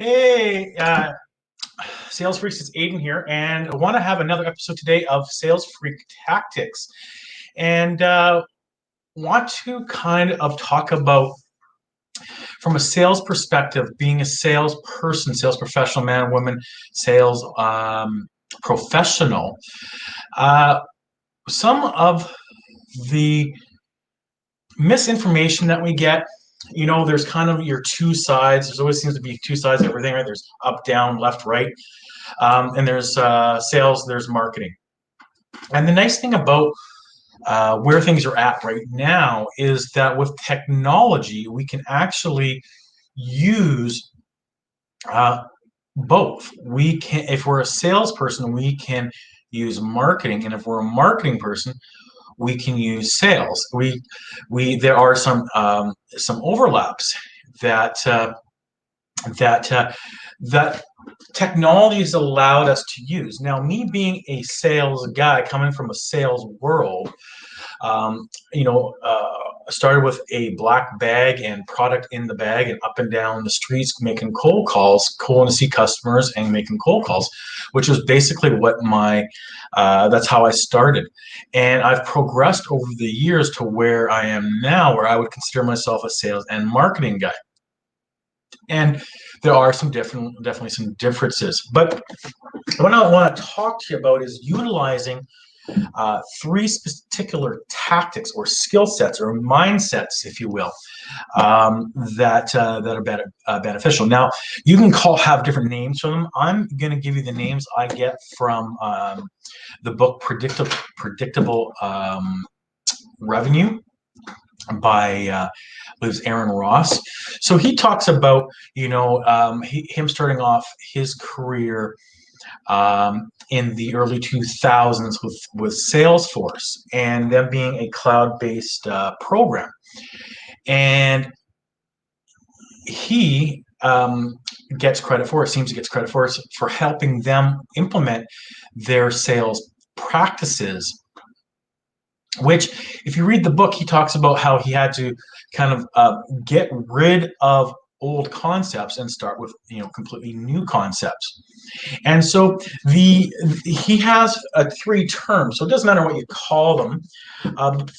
Hey, Sales Freaks, it's Aiden here, and I want to have another episode today of Sales Freak Tactics, and want to kind of talk about, from a sales perspective, being a salesperson, sales professional, man, woman, sales professional. Uh, some of the misinformation that we get. There's kind of your two sides. There's always seems to be two sides of everything, right? There's up, down, left, right. And there's sales, there's marketing. And the nice thing about where things are at right now is that with technology, we can actually use both. We can, if we're a salesperson, we can use marketing, and if we're a marketing person, we can use sales. There are some overlaps that that technology has allowed us to use. Now, me being a sales guy coming from a sales world, started with a black bag and product in the bag and up and down the streets making cold calls, calling to see customers and making cold calls, which was basically what that's how I started. And I've progressed over the years to where I am now, where I would consider myself a sales and marketing guy. And there are definitely some differences. But what I want to talk to you about is utilizing three particular tactics or skill sets or mindsets, if you will, that are beneficial. Now, you can have different names for them. I'm going to give you the names I get from the book Predictable Revenue by Aaron Ross. So he talks about him starting off his career in the early 2000s with Salesforce, and them being a cloud-based program. And he gets credit for helping them implement their sales practices, which, if you read the book, he talks about how he had to kind of get rid of old concepts and start with completely new concepts. And so he has three terms. So it doesn't matter what you call them,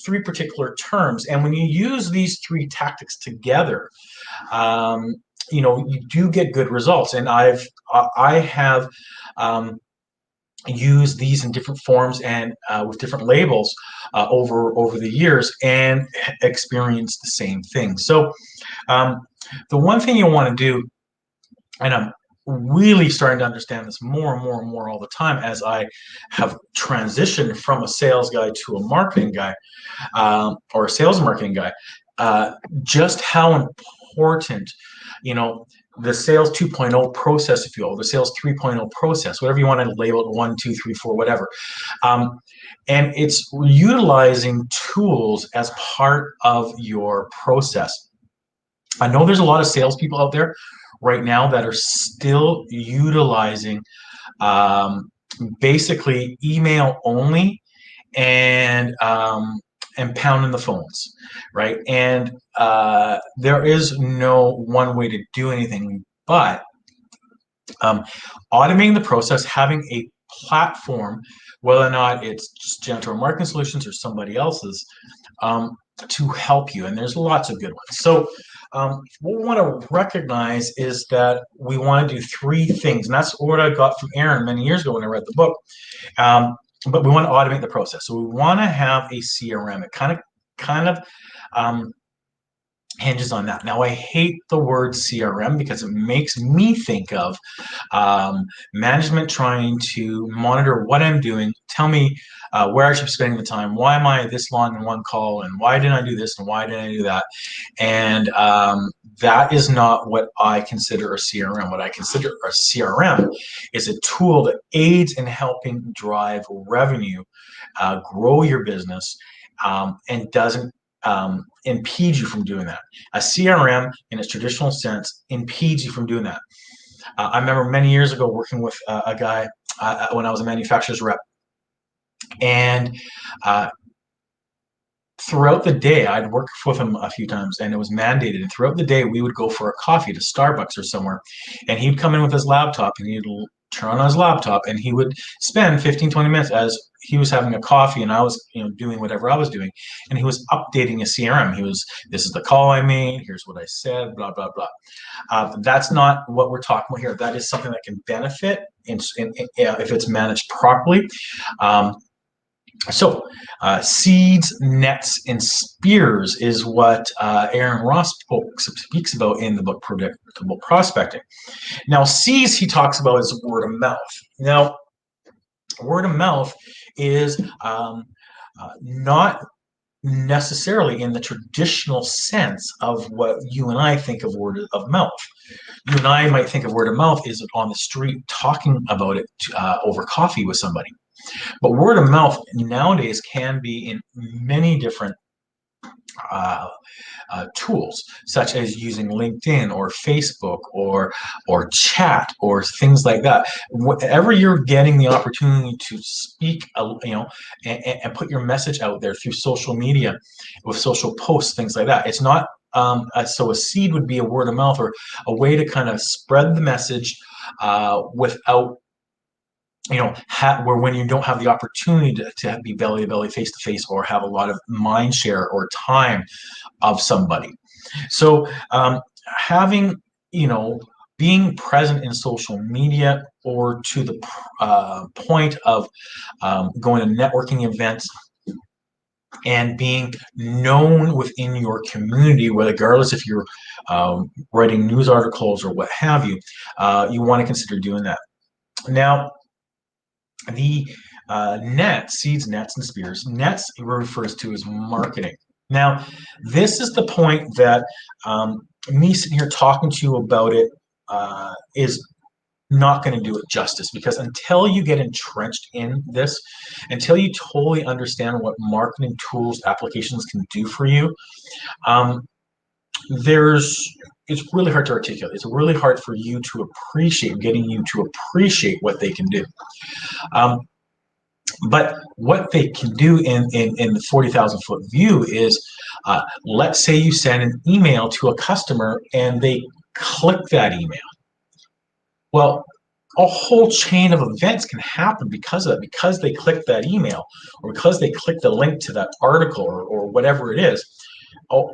three particular terms. And when you use these three tactics together, you do get good results. And I have use these in different forms and with different labels over the years, and experience the same thing. So the one thing you want to do, and I'm really starting to understand this more and more and more all the time as I have transitioned from a sales guy to a marketing guy, or a sales marketing guy, just how important, the sales 2.0 process, if you will, the sales 3.0 process, whatever you want to label it, 1, 2, 3, 4, whatever. And it's utilizing tools as part of your process. I know there's a lot of salespeople out there right now that are still utilizing basically email only and pounding the phones, right? And there is no one way to do anything but automating the process, having a platform, whether or not it's just Janitorial Marketing Solutions or somebody else's, to help you. And there's lots of good ones. So what we want to recognize is that we want to do three things. And that's what I got from Aaron many years ago when I read the book. But we want to automate the process. So we want to have a CRM. It kind of hinges on that. Now, I hate the word CRM because it makes me think of management trying to monitor what I'm doing, tell me where I should be spending the time, why am I this long in one call, and why didn't I do this, and why didn't I do that? And that is not what I consider a CRM. What I consider a CRM is a tool that aids in helping drive revenue, grow your business, and doesn't impede you from doing that. A CRM, in its traditional sense, impedes you from doing that. I remember many years ago working with a guy when I was a manufacturer's rep, and throughout the day, I'd worked with him a few times and it was mandated. And throughout the day, we would go for a coffee to Starbucks or somewhere. And he'd come in with his laptop and he'd turn on his laptop and he would spend 15, 20 minutes as he was having a coffee and I was, doing whatever I was doing. And he was updating a CRM. This is the call I made. Here's what I said, blah, blah, blah. That's not what we're talking about here. That is something that can benefit if it's managed properly. So seeds, nets, and spears is what Aaron Ross speaks about in the book Predictable Prospecting. Now, seeds he talks about is word of mouth. Now, word of mouth is not necessarily in the traditional sense of what you and I think of word of mouth. You and I might think of word of mouth is on the street talking about it over coffee with somebody. But word of mouth nowadays can be in many different tools, such as using LinkedIn or Facebook or chat or things like that. Whatever you're getting the opportunity to speak, and put your message out there through social media, with social posts, things like that. It's not so a seed would be a word of mouth or a way to kind of spread the message without where when you don't have the opportunity to be belly to belly, face to face, or have a lot of mind share or time of somebody. So having, being present in social media or to the point of going to networking events and being known within your community, regardless if you're writing news articles or what have you, you want to consider doing that. Now, the seeds, nets, and spears. Nets refers to as marketing. Now, this is the point that me sitting here talking to you about it is not going to do it justice, because until you get entrenched in this, until you totally understand what marketing tools, applications can do for you, it's really hard to articulate. It's really hard for you to appreciate, getting you to appreciate what they can do. But what they can do in the 40,000 foot view is, let's say you send an email to a customer and they click that email. Well, a whole chain of events can happen because of that, because they click that email or because they click the link to that article or whatever it is.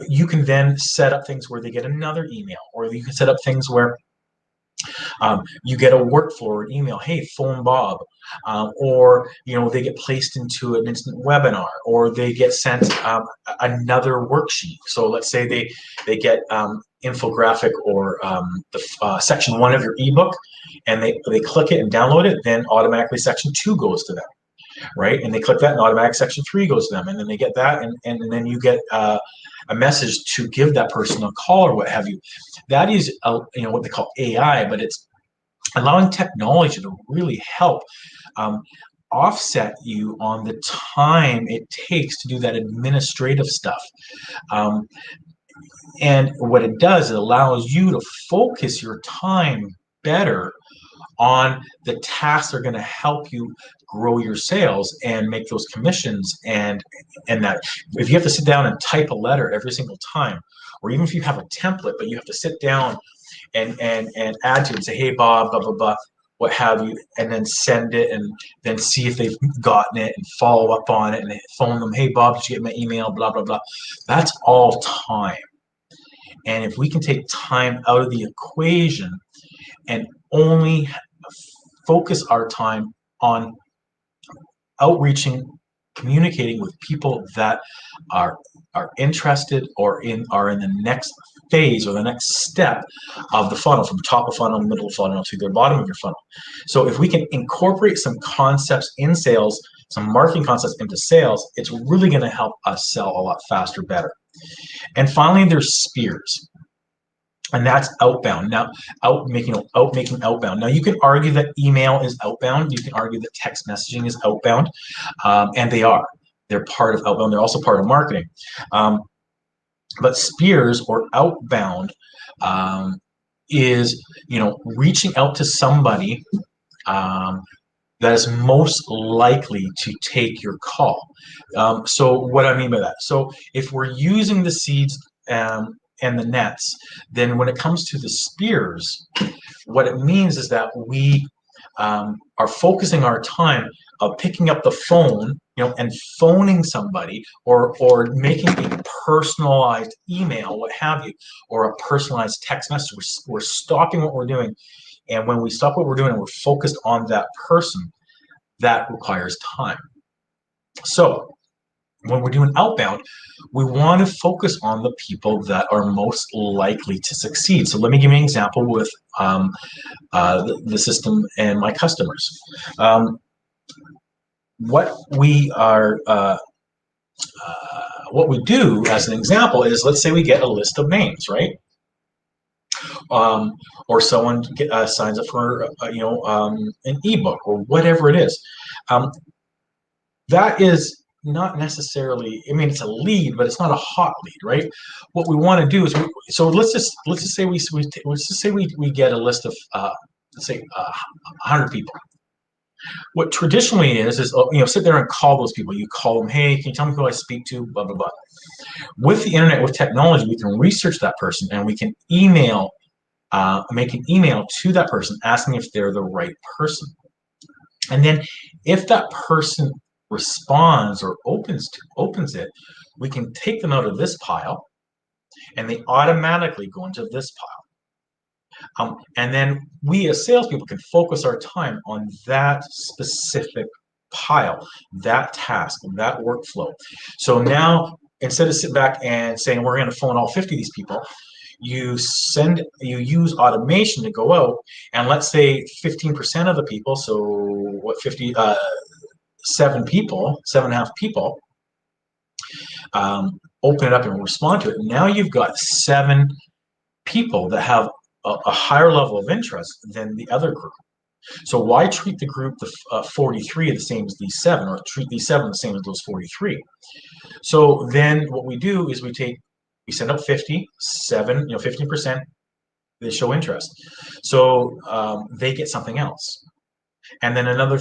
You can then set up things where they get another email, or you can set up things where you get a workflow or an email, hey, phone Bob, or they get placed into an instant webinar, or they get sent another worksheet. So let's say they get infographic or the section 1 of your ebook, and they click it and download it, then automatically section 2 goes to them. Right, and they click that, and automatic section 3 goes to them, and then they get that, and then you get a message to give that person a call or what have you. That is, what they call AI, but it's allowing technology to really help offset you on the time it takes to do that administrative stuff. And what it does, it allows you to focus your time better on the tasks that are going to help you grow your sales and make those commissions. And that if you have to sit down and type a letter every single time, or even if you have a template, but you have to sit down and add to it and say, hey, Bob, blah, blah, blah, what have you, and then send it and then see if they've gotten it and follow up on it and phone them, hey, Bob, did you get my email, blah, blah, blah. That's all time. And if we can take time out of the equation and only focus our time on outreaching, communicating with people that are interested or are in the next phase or the next step of the funnel, from the top of funnel, middle of funnel to the bottom of your funnel. So if we can incorporate some concepts in sales, some marketing concepts into sales, it's really going to help us sell a lot faster, better. And finally, there's spears. And that's outbound. Now, making outbound. Now, you can argue that email is outbound. You can argue that text messaging is outbound, and they are. They're part of outbound. They're also part of marketing. But spears or outbound is, reaching out to somebody that is most likely to take your call. So what I mean by that, so if we're using the seeds and the nets, then when it comes to the spears, what it means is that we are focusing our time of picking up the phone, and phoning somebody, or making a personalized email, what have you, or a personalized text message. We're stopping what we're doing, and when we stop what we're doing and we're focused on that person, that requires time. So when we're doing outbound, we want to focus on the people that are most likely to succeed. So let me give you an example with the system and my customers. What we are, what we do as an example is, let's say we get a list of names, right? Or someone signs up for an ebook or whatever it is. That is not necessarily, I mean, it's a lead, but it's not a hot lead, right? What we want to do is, so let's just say we get a list of let's say 100 people. What traditionally is sit there and call those people. You call them, hey, can you tell me who I speak to? Blah blah blah. With the internet, with technology, we can research that person and we can email, make an email to that person asking if they're the right person. And then if that person responds or opens it, we can take them out of this pile and they automatically go into this pile. And then we as salespeople can focus our time on that specific pile, that task, that workflow. So now, instead of sitting back and saying we're going to phone all 50 of these people, you use automation to go out, and let's say 15% of the people, so what, 7 people, 7.5 people, open it up and respond to it. Now you've got 7 people that have a higher level of interest than the other group. So why treat the group, the 43, the same as these 7, or treat these 7 the same as those 43? So then what we do is we send out 50, 7, 15%, they show interest. So they get something else. And then another,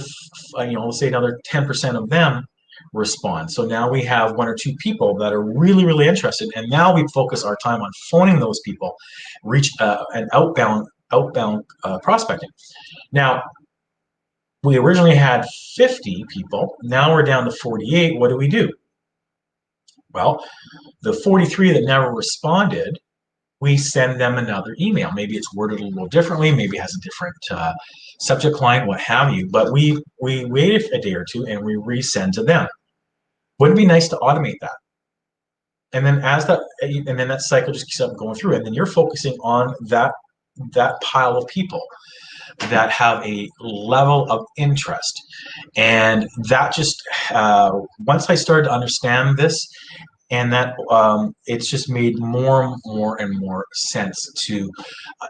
let's say another 10% of them respond. So now we have 1 or 2 people that are really, really interested. And now we focus our time on phoning those people, reach an outbound prospecting. Now, we originally had 50 people. Now we're down to 48. What do? Well, the 43 that never responded, we send them another email. Maybe it's worded a little differently. Maybe it has a different subject line, what have you. But we wait a day or two and we resend to them. Wouldn't it be nice to automate that? And then that cycle just keeps up going through. And then you're focusing on that pile of people that have a level of interest. And that just, once I started to understand this, and that it's just made more and more sense to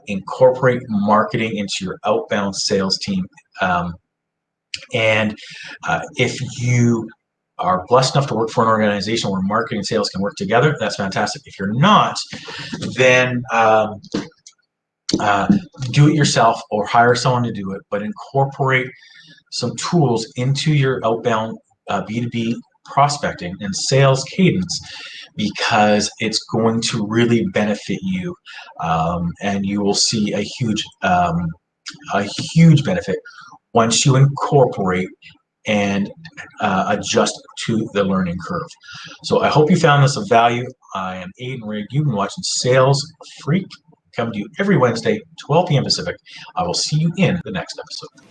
incorporate marketing into your outbound sales team. And if you are blessed enough to work for an organization where marketing and sales can work together, that's fantastic. If you're not, then do it yourself or hire someone to do it, but incorporate some tools into your outbound B2B prospecting and sales cadence, because it's going to really benefit you, and you will see a huge benefit once you incorporate and adjust to the learning curve. So I hope you found this of value. I am Aiden Rigg. You've been watching Sales Freak, coming to you every Wednesday, 12 p.m. Pacific. I will see you in the next episode.